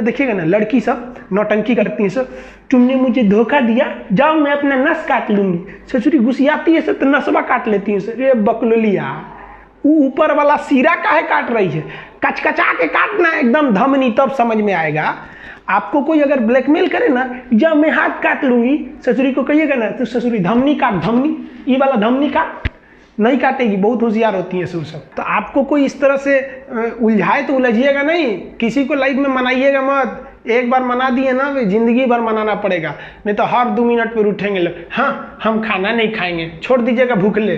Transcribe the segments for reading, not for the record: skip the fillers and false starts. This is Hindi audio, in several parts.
में देखिएगा ना, लड़की सब नौटंकी करती हैं सब, तुमने मुझे धोखा दिया, जाओ मैं अपना नस काट लूंगी। ससुरी गुस्सियाती है सब तो नसवा काट लेती है सर। ये बकलोलिया, ऊपर वाला सिरा काहे काट रही है, कचकचा के काटना एकदम धमनी, तब समझ में आएगा। आपको कोई अगर ब्लैकमेल करे ना, जब मैं हाथ काट लूंगी, ससुरी को कहिएगा ना तो ससुरी धमनी काट, धमनी, ये वाला धमनी काट, नहीं काटेगी, बहुत होशियार होती है सब। तो आपको कोई इस तरह से उलझाए तो उलझिएगा नहीं, किसी को लाइफ में मनाइएगा मत। एक बार मना दिए ना, जिंदगी भर मनाना पड़ेगा, नहीं तो हर 2 मिनट पर उठेंगे लोग, हाँ हम खाना नहीं खाएंगे, छोड़ दीजिएगा भूखले।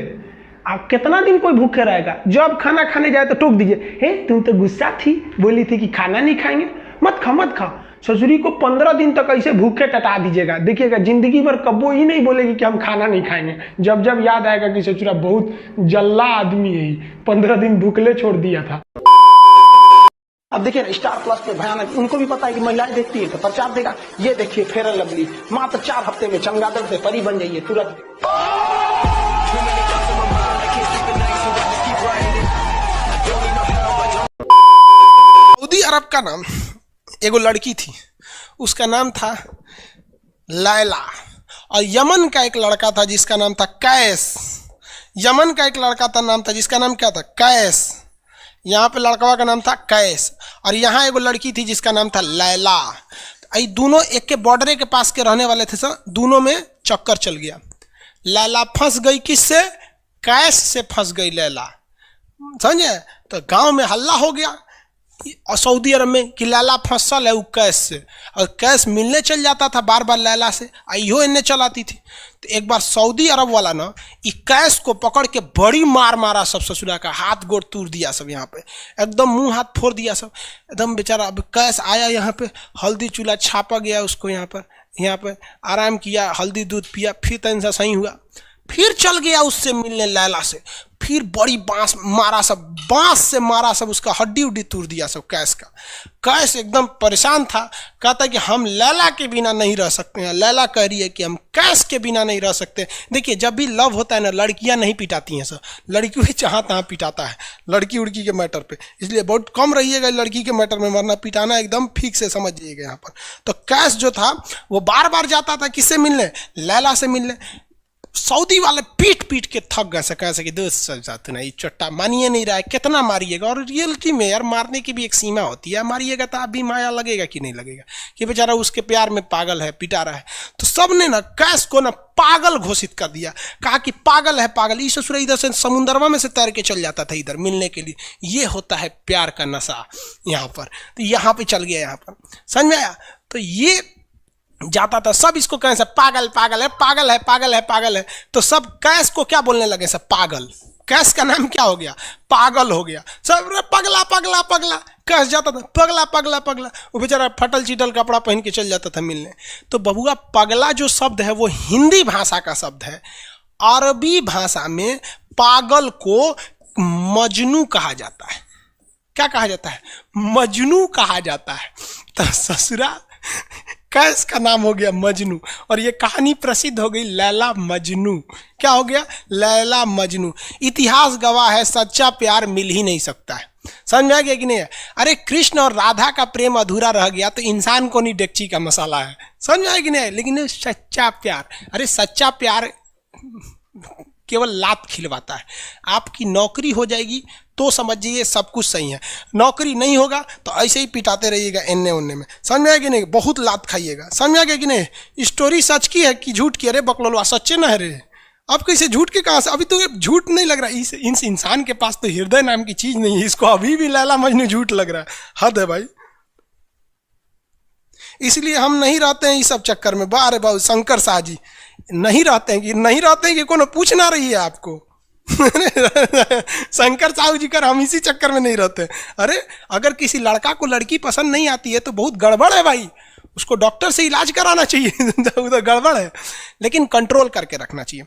आप कितना दिन कोई भूखे रहेगा, जब खाना खाने जाए तो टोक दीजिए, हे तुम तो गुस्सा थी, बोली थी कि खाना नहीं खाएंगे, मत खा मत खा। ससुरी को 15 दिन तक ऐसे भूखे कटा दीजिएगा, देखिएगा जिंदगी भर कबो ही नहीं बोलेगी कि हम खाना नहीं खाएंगे। जब जब याद आएगा कि ससुरा बहुत जल्ला आदमी है, 15 दिन भूखले छोड़ दिया था। अब देखिए स्टार प्लस पे भयानक, उनको भी पता है कि महिलाएं देखती है तो प्रचार देगा। ये देखिए फेयर एंड लवली, मात्र 4 हफ्ते में चमगादड़ से परी बन जाइए तुरंत। सऊदी अरब का नाम एगो लड़की थी, उसका नाम था लैला, और यमन का एक लड़का था जिसका नाम था कैस। यमन का एक लड़का था, नाम था जिसका नाम क्या था, कैस। यहाँ पे लड़कवा का नाम था कैस, और यहाँ एगो लड़की थी जिसका नाम था लैला। ये दोनों एक के बॉर्डर के पास के रहने वाले थे सर, दोनों में चक्कर चल गया। लैला फंस गई किससे, कैस से फंस गई लैला, समझे। तो गांव में हल्ला हो गया और सऊदी अरब में कि लैला फंसल है वो कैस से, और कैस मिलने चल जाता था बार बार लैला से, इहो इन्हें चलाती थी। तो एक बार सऊदी अरब वाला ना कैस को पकड़ के बड़ी मार मारा सब, ससुरा का हाथ गोड़ तोड़ दिया सब, यहाँ पे एकदम मुंह हाथ फोड़ दिया सब एकदम बेचारा। अब कैस आया यहाँ पे, हल्दी चूल्हा छापा गया उसको, यहाँ पे आराम किया, हल्दी दूध पिया, फिर तन सा सही हुआ, फिर चल गया उससे मिलने लैला से, फिर बड़ी बांस मारा सब, बांस से मारा सब, उसका हड्डी उड्डी तोड़ दिया सब कैस का। कैस एकदम परेशान था, कहता कि हम लैला के बिना नहीं रह सकते हैं। लैला कह रही है कि हम कैस के बिना नहीं रह सकते। देखिए जब भी लव होता है ना, लड़कियां नहीं पिटाती हैं सर, लड़की भी जहाँ तहाँ पिटाता है लड़की उड़की के मैटर पे, इसलिए बहुत कम रहिएगा लड़की के मैटर में, मरना पिटाना एकदम ठीक से समझ जाइएगा यहाँ पर। तो कैस जो था वो बार बार जाता था किससे मिलने, लैला से मिलने। सऊदी वाले पीट पीट के थक गए, कैसे कि दोस्त साथ ना, ये चट्टा मानिए नहीं रहा है, कितना मारिएगा। और रियलिटी में यार मारने की भी एक सीमा होती है, मारिएगा तो आप भी माया लगेगा कि नहीं लगेगा कि बेचारा उसके प्यार में पागल है, पिटा रहा है। तो सबने ना कैस को ना पागल घोषित कर दिया, कहा कि पागल है पागल। इस ससुर इधर से समुंदरवा में से तैर के चल जाता था इधर मिलने के लिए। ये होता है प्यार का नशा यहाँ पर। तो यहाँ पे चल गया, यहाँ पर समझ में आया। तो ये जाता था, सब इसको कहें सब पागल पागल है, पागल है, पागल है, पागल है। तो सब कैस को क्या बोलने लगे सब, पागल। कैस का नाम क्या हो गया, पागल हो गया सब। पगला पगला पगला कैस जाता था, पगला पगला पगला। वो बेचारा फटल चिटल कपड़ा पहन के चल जाता था मिलने। तो बबुआ पगला जो शब्द है वो हिंदी भाषा का शब्द है। अरबी भाषा में पागल को मजनू कहा जाता है। क्या कहा जाता है, मजनू कहा जाता है। तो ससुरा कैस का नाम हो गया मजनू, और ये कहानी प्रसिद्ध हो गई लैला मजनू। क्या हो गया, लैला मजनू। इतिहास गवाह है सच्चा प्यार मिल ही नहीं सकता है। समझ में आ गया कि नहीं है। अरे कृष्ण और राधा का प्रेम अधूरा रह गया तो इंसान को नहीं डेगची का मसाला है। समझ में आया कि नहीं। लेकिन सच्चा प्यार, अरे सच्चा प्यार केवल लात खिलवाता है। आपकी नौकरी हो जाएगी तो समझिए सब कुछ सही है, नौकरी नहीं होगा तो ऐसे ही पिटाते रहिएगा एन्ने ओन्ने में। समझ में आया कि नहीं, बहुत लात खाइएगा। समझ में आ गया कि नहीं। स्टोरी सच की है कि झूठ की, अरे बकलोलवा सच्चे ना है रे। अब कैसे झूठ के कहाँ से, अभी तो झूठ नहीं लग रहा है। इस इंसान के पास तो हृदय नाम की चीज नहीं है, इसको अभी भी लैला मजनू झूठ लग रहा है। हद है भाई। इसलिए हम नहीं रहते हैं इस सब चक्कर में। बारे बाबू शंकर शाह जी नहीं रहते हैं कि कोनो पूछ ना रही है आपको। शंकर साहू जी कर हम इसी चक्कर में नहीं रहते। अरे अगर किसी लड़का को लड़की पसंद नहीं आती है तो बहुत गड़बड़ है भाई, उसको डॉक्टर से इलाज कराना चाहिए। उधर गड़बड़ है, लेकिन कंट्रोल करके रखना चाहिए।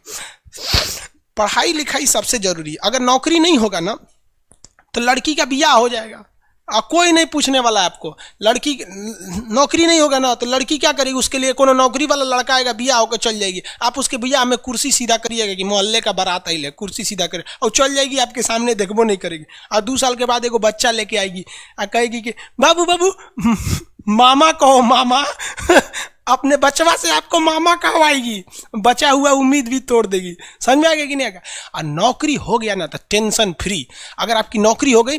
पढ़ाई लिखाई सबसे जरूरी है। अगर नौकरी नहीं होगा ना तो लड़की का बियाह हो जाएगा, कोई नहीं पूछने वाला है आपको। लड़की नौकरी नहीं होगा ना तो लड़की क्या करेगी, उसके लिए कोनो नौकरी वाला लड़का आएगा, बियाह होकर चल जाएगी। आप उसके बियाह में कुर्सी सीधा करिएगा कि मोहल्ले का बारात आई ले, कुर्सी सीधा करे और चल जाएगी, आपके सामने देखबो नहीं करेगी। और 2 साल के बाद एगो बच्चा लेके आएगी और कहेगी कि बाबू बाबू मामा कहो मामा। अपने बचवा से आपको मामा कहवाएगी, बचा हुआ उम्मीद भी तोड़ देगी। समझ में आ गया कि नहीं आएगा? और नौकरी हो गया ना तो टेंशन फ्री। अगर आपकी नौकरी हो गई,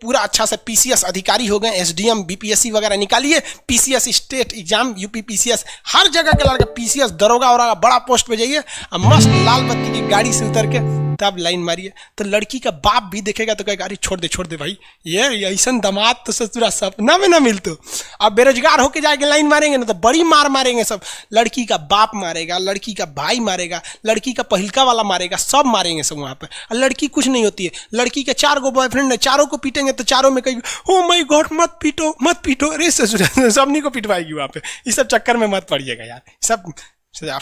पूरा अच्छा से पीसीएस अधिकारी हो गए, एसडीएम बीपीएससी वगैरह निकालिए, PCS state exam UP PCS हर जगह के लड़का पीसीएस दरोगा और बड़ा पोस्ट पे जाइए और मस्त लाल बत्ती की गाड़ी से उतर के तब लाइन मारिए। तो लड़की का बाप भी देखेगा तो कहेगा अरे छोड़ दे भाई, ये ऐसा दामाद तो ससुरा सपना में ना मिलतो। अब बेरोजगार होके जाके लाइन मारेंगे ना तो बड़ी मार मारेंगे सब। लड़की का बाप मारेगा, लड़की का भाई मारेगा, लड़की का पहिलका वाला मारेगा, सब मारेंगे सब वहाँ पर। और लड़की कुछ नहीं होती है। लड़की के 4 गो बॉयफ्रेंड है, चारों को पीटेंगे तो चारों में कहेगी ओ माय गॉड मत पीटो। अरे ससुरा सबनी को पिटवाएगी वहाँ पे। इस सब चक्कर में मत पड़िएगा यार। सब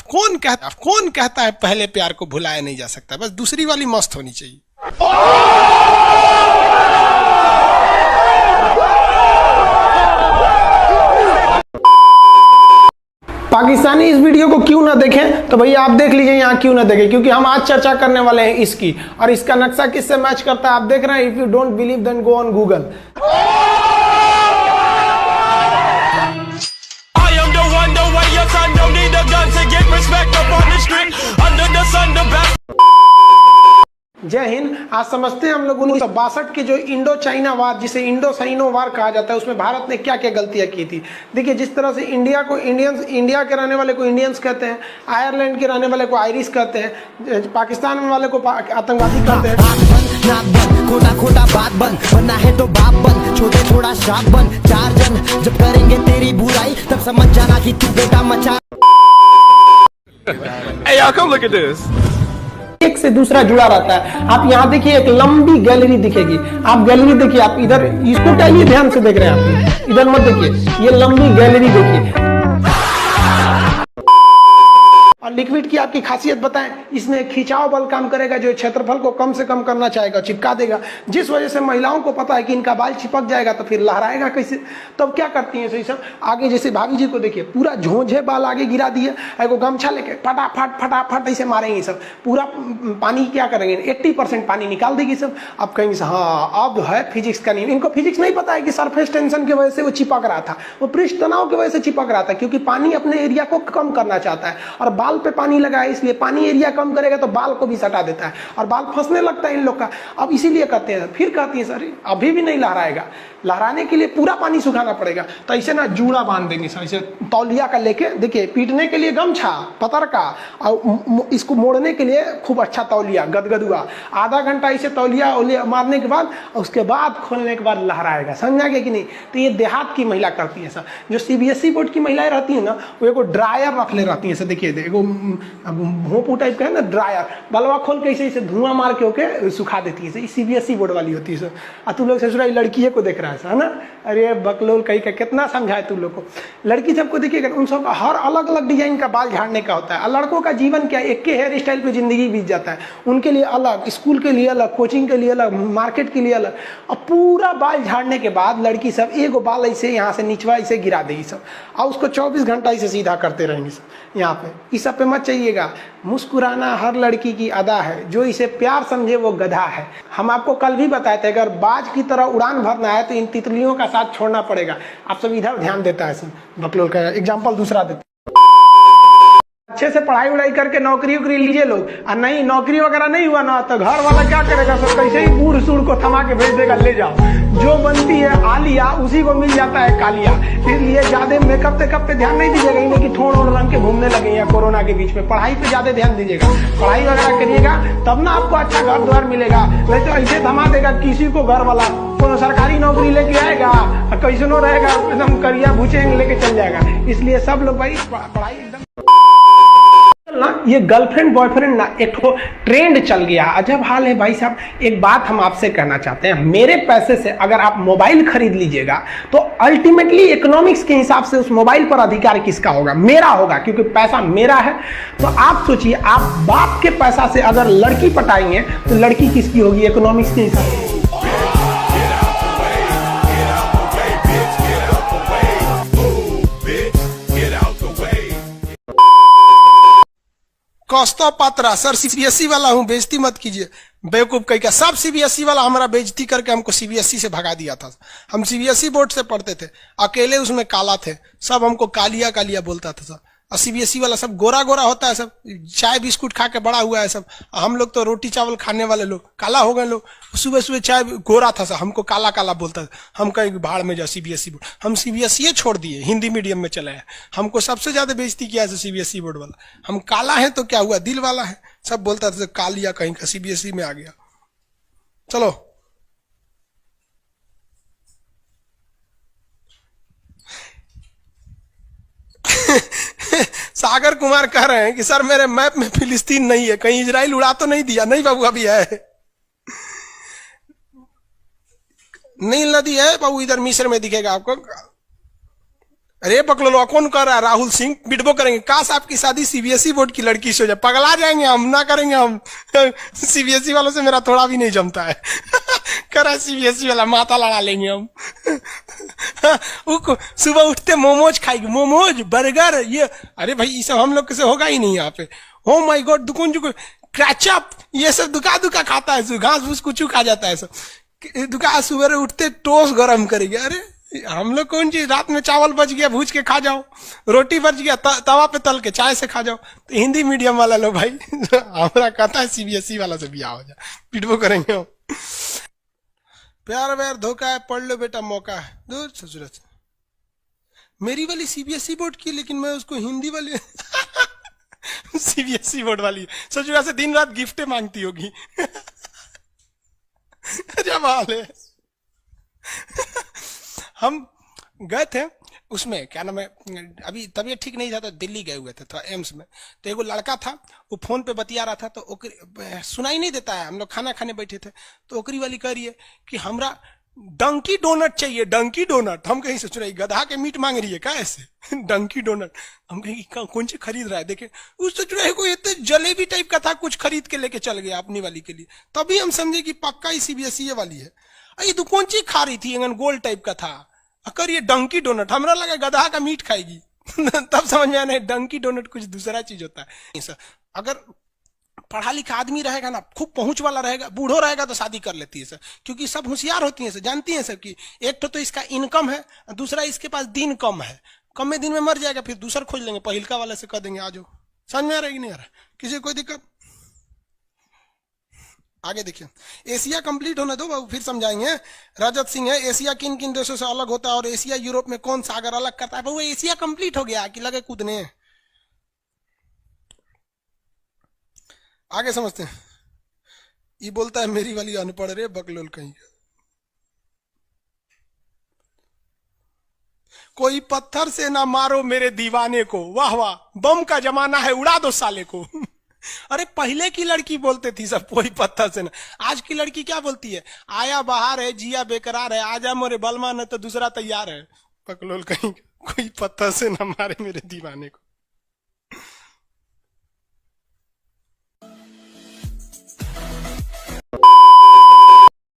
कौन कहता है पहले प्यार को भुलाया नहीं जा सकता, बस दूसरी वाली मस्त होनी चाहिए। पाकिस्तानी इस वीडियो को क्यों ना देखें तो भैया आप देख लीजिए यहाँ क्यों ना देखें, क्योंकि हम आज चर्चा करने वाले हैं इसकी, और इसका नक्शा किससे मैच करता है आप देख रहे हैं। If you don't believe then go on Google. जय हिंद। आज समझते हैं हम लोग 1962 के जो इंडो चाइना वार, जिसे इंडो साइनो वार कहा जाता है, उसमें भारत ने क्या क्या गलतियां की थी। देखिए जिस तरह से इंडिया को इंडिया के रहने वाले को इंडियंस कहते हैं, आयरलैंड के रहने वाले को आयरिश कहते हैं, पाकिस्तान में वाले को आतंकवादी कहते हैं। खोटा खोटा बात बन, बनना है तो बाप बन, छोटे छोटा शाप बन, 4 जन जब करेंगे तेरी बुराई तब समझ जाना कि तू बेटा मचा। Hey y'all, come look at this. एक से दूसरा जुड़ा रहता है। आप यहाँ देखिए एक लंबी गैलरी दिखेगी, आप गैलरी देखिए, आप इधर इसको क्या ये ध्यान से देख रहे हैं आप, इधर मत देखिए, ये लंबी गैलरी देखिए। और लिक्विड की आपकी खासियत बताएं, इसमें खिंचाव बल काम करेगा जो क्षेत्रफल को कम से कम करना चाहेगा, चिपका देगा, जिस वजह से महिलाओं को पता है कि इनका बाल चिपक जाएगा तो फिर लहराएगा कैसे। तब क्या करती हैं सही सब, आगे जैसे भाभी जी को देखिए पूरा झोंझे बाल आगे गिरा दिए, एगो गमछा लेके फटाफट ऐसे मारेंगे सब, पूरा पानी क्या करेंगे 80% पानी निकाल देगी सब। अब कहेंगे हाँ अब है फिजिक्स का नियम। इनको फिजिक्स नहीं पता है कि सरफेस टेंशन की वजह से वो चिपक रहा था, वो पृष्ठ तनाव की वजह से चिपक रहा था, क्योंकि पानी अपने एरिया को कम करना चाहता है और बाल पे पानी लगा है, इसलिए पानी एरिया कम करेगा तो बाल को भी सटा देता है और बाल फंसने लगता है इन लोग का। अब इसीलिए कहते हैं, फिर कहती है सर अभी भी नहीं लहराएगा, लहराने के लिए पूरा पानी सुखाना पड़ेगा। तो ऐसे ना जूड़ा बांध देंगे सर, ऐसे तौलिया का लेके, देखिए पीटने के लिए गमछा पतर का, और इसको मोड़ने के लिए खूब अच्छा तौलिया गदगदुआ, आधा घंटा इसे तौलिया मारने के बाद उसके बाद खोलने के बाद लहराएगा। समझा गया कि नहीं। तो ये देहात की महिला करती है सर। जो सीबीएसई बोर्ड की महिलाएं रहती है ना, वो एगो ड्रायर रख ले रहती है सर, देखिए एगो भोंपू टाइप का है ना ड्रायर, बलवा खोल के इसे धुआं मार के होके सुखा देती है। सीबीएसई बोर्ड वाली होती है सर। और तू लोग ससुरा लड़की को देख रहा है ना, अरे बकलोल कहीं का कितना समझाए तू लोग को। लड़की सबको देखिएगा, उन सब हर अलग अलग डिजाइन का बाल झाड़ने का होता है। लड़कों का जीवन क्या, एक के हेयर स्टाइल पे जिंदगी बीत जाता है। उनके लिए अलग, स्कूल के लिए अलग, कोचिंग के लिए अलग, मार्केट के लिए अलग। और पूरा बाल झाड़ने के बाद लड़की सब एगो बाल ऐसे यहाँ से निचवा इसे गिरा देगी सब, और उसको 24 घंटा इसे सीधा करते रहेंगे सब। यहाँ पे इस सब पे मत चाहिएगा। मुस्कुराना हर लड़की की अदा है, जो इसे प्यार समझे वो गधा है। हम आपको कल भी बताए थे, अगर बाज की तरह उड़ान भरना है तो इन तितलियों का साथ छोड़ना पड़ेगा। आप सब इधर ध्यान देता है सर। बकलोल का एग्जाम्पल दूसरा देते, अच्छे से पढ़ाई उड़ाई करके नौकरी उकरी लीजिए लोग, और नहीं नौकरी वगैरह नहीं हुआ ना तो घर वाला क्या करेगा सर, कैसे ही बूढ़ सूढ़ को थमा के भेज देगा, ले जाओ। जो बनती है आलिया उसी को मिल जाता है कालिया। इसलिए ज्यादा मेकअप टेकअप पे ध्यान नहीं दीजिएगा, इन्हें कि ठोड़ ओढ़ रंग के घूमने लगे या कोरोना के बीच में। पढ़ाई पे ज्यादा ध्यान दीजिएगा, पढ़ाई वगैरह करिएगा तब ना आपको अच्छा घर द्वार मिलेगा। नहीं तो ऐसे थमा देगा किसी को घर वाला, कोनो सरकारी नौकरी लेके आएगा कैसनो रहेगा, एकदम करिया भूचेंग लेके चल जाएगा। इसलिए सब लोग भाई पढ़ाई एकदम ना, ये गर्लफ्रेंड बॉयफ्रेंड ना एक तो ट्रेंड चल गया, अजब हाल है भाई साहब। एक बात हम आपसे कहना चाहते हैं, मेरे पैसे से अगर आप मोबाइल खरीद लीजिएगा तो अल्टीमेटली इकोनॉमिक्स के हिसाब से उस मोबाइल पर अधिकार किसका होगा? मेरा होगा, क्योंकि पैसा मेरा है। तो आप सोचिए, आप बाप के पैसा से अगर लड़की पटाएंगे तो लड़की किसकी होगी इकोनॉमिक्स के हिसाब से? कौस्तव पात्रा, सर सीबीएसई वाला हूं, बेइज्जती मत कीजिए। बेवकूफ कहीं का, सब सीबीएसई वाला हमारा बेइज्जती करके हमको सीबीएसई से भगा दिया था। हम सीबीएसई बोर्ड से पढ़ते थे, अकेले उसमें काला थे, सब हमको कालिया कालिया बोलता था सब। और सीबीएसई वाला सब गोरा गोरा होता है, सब चाय बिस्कुट खा के बड़ा हुआ है सब। हम लोग तो रोटी चावल खाने वाले लोग काला हो गए लोग। सुबह सुबह चाय गोरा था सब, हमको काला काला बोलता था। हम कहीं भाड़ में जाओ सीबीएसई बोर्ड, हम सीबीएसई छोड़ दिए, हिंदी मीडियम में चले आए। हमको सबसे ज्यादा बेइज्जती किया है सीबीएसई बोर्ड वाला। हम काला है तो क्या हुआ, दिल वाला है, सब बोलता था कालिया कहीं का, सीबीएसई में आ गया। चलो सागर कुमार कह रहे हैं कि सर मेरे मैप में फिलिस्तीन नहीं है, कहीं इजराइल उड़ा तो नहीं दिया? नहीं बाबू, अभी है, नील नदी है बाबू, इधर मिस्र में दिखेगा आपको। अरे बकलो, कौन कर रहा है? राहुल सिंह बिडबो करेंगे। काश आपकी शादी सीबीएसई बोर्ड की लड़की से हो जाए, पगला जाएंगे हम, ना करेंगे हम। सीबीएसई वालों से मेरा थोड़ा भी नहीं जमता है। करा सीबीएसई वाला, माथा लड़ा लेंगे हम। सुबह उठते मोमोज खाएगी, मोमोज बर्गर ये। अरे भाई ये सब हम लोग से होगा ही नहीं यहाँ पे। हो माई गॉड, दुकुन जुकुन क्रैचअप ये सब दुका दुका खाता है, घास फूस कुछ खा जाता है सब। दुका सुबह उठते टोस्ट गरम करेंगे। अरे हम लोग कौन चीज, रात में चावल बच गया भूज के खा जाओ, रोटी बच गया तवा पे तल के चाय से खा जाओ। तो हिंदी मीडियम वाला लो भाई, हमारा कहता है सीबीएसई वाला से बिया हो जाए, पिटबो करेंगे हम। प्यार व्यार धोखा है, पढ़ लो बेटा मौका है, दूर ससुरत। मेरी वाली सीबीएसई बोर्ड की, लेकिन मैं उसको हिंदी वाली सीबीएसई बोर्ड वाली ससुरा से दिन रात गिफ्टें मांगती होगी। जब हाल है। हम गए थे उसमें, क्या नाम है, अभी तबीयत ठीक नहीं था तो दिल्ली गए हुए थे, तो एम्स में। तो एगो लड़का था, वो फोन पे बतिया रहा था, तो सुनाई नहीं देता है। हम लोग खाना खाने बैठे थे, तो ओकरी वाली कह रही है कि हमरा डंकी डोनट चाहिए, डंकी डोनट। हम कहीं सोच रहे गधा के मीट मांग रही है क्या ऐसे? डंकी डोनट। हम कहीं कौन सी खरीद रहा है, देखे उस सोच रहे कोई इतने जलेबी टाइप का था, कुछ खरीद के लेके चल गया अपनी वाली के लिए। तभी हम समझे कि पक्का ही सीबीएसई वाली है। ये तो कौन सी खा रही थी, गोल टाइप का था, अकर ये डंकी डोनट। हमरा लगा गधा का मीट खाएगी। तब समझ में आने डंकी डोनट कुछ दूसरा चीज होता है। सर अगर पढ़ा लिखा आदमी रहेगा ना, खूब पहुंच वाला रहेगा, बूढ़ो रहेगा तो शादी कर लेती है सर, क्योंकि सब होशियार होती हैं सर, जानती हैं सर कि एक तो इसका इनकम है, दूसरा इसके पास दिन कम है, कम में दिन में मर जाएगा, फिर दूसरा खोज लेंगे, पहिलका वाले से कह देंगे आ जाओ। समझ में आ रहा है कि नहीं आ रहा? किसी कोई दिक्कत? आगे देखिए, एशिया कंप्लीट होने दो बाबू, फिर समझाएंगे। रजत सिंह है, एशिया किन किन देशों से अलग होता है और एशिया यूरोप में कौन सागर अलग करता है? बाबू एशिया कंप्लीट हो गया कि लगे कूदने? आगे समझते हैं। ये बोलता है मेरी वाली अनपढ़ रे बकलोल कहीं। कोई पत्थर से ना मारो मेरे दीवाने को, वाह वाह, बम का जमाना है उड़ा दो साले को। अरे पहले की लड़की बोलते थी सब कोई पत्थर से ना, आज की लड़की क्या बोलती है? आया बाहर है, जिया बेकरार है, आजा मोरे बलमा न तो दूसरा तैयार है। पकलोल कहीं, कोई पत्थर से ना मारे मेरे दीवाने को।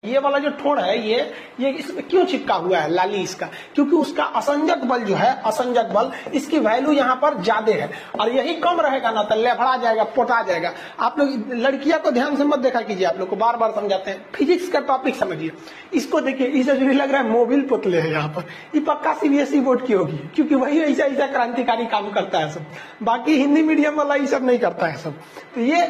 ये वाला जो ठोड़ है ये इसमें क्यों चिपका हुआ है लाली इसका? क्योंकि उसका असंजक बल जो है, असंजक बल, इसकी वैल्यू यहाँ पर ज्यादा है, और यही कम रहेगा ना तो लेफड़ा जाएगा, पोटा जाएगा। आप लोग लड़कियां को ध्यान से मत देखा कीजिए, आप लोग को बार बार समझाते हैं। फिजिक्स का टॉपिक समझिए, इसको देखिए, इसे जो लग रहा है मोबिल पुतले है यहाँ पर, ये पक्का सीबीएसई बोर्ड की होगी, क्योंकि वही ऐसा ऐसा क्रांतिकारी काम करता है सब। बाकी हिंदी मीडियम वाला ये सब नहीं करता है सब। तो ये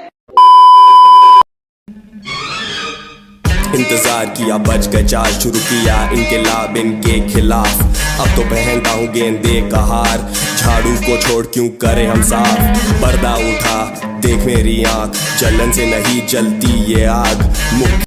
इंतजार किया, बच गए चार, शुरू किया इनकलाब इनके खिलाफ। अब तो पहनता हूँ गेंदे का हार, झाड़ू को छोड़ क्यों करे हम साफ। पर्दा उठा देख मेरी आँख, जलन से नहीं जलती ये आग।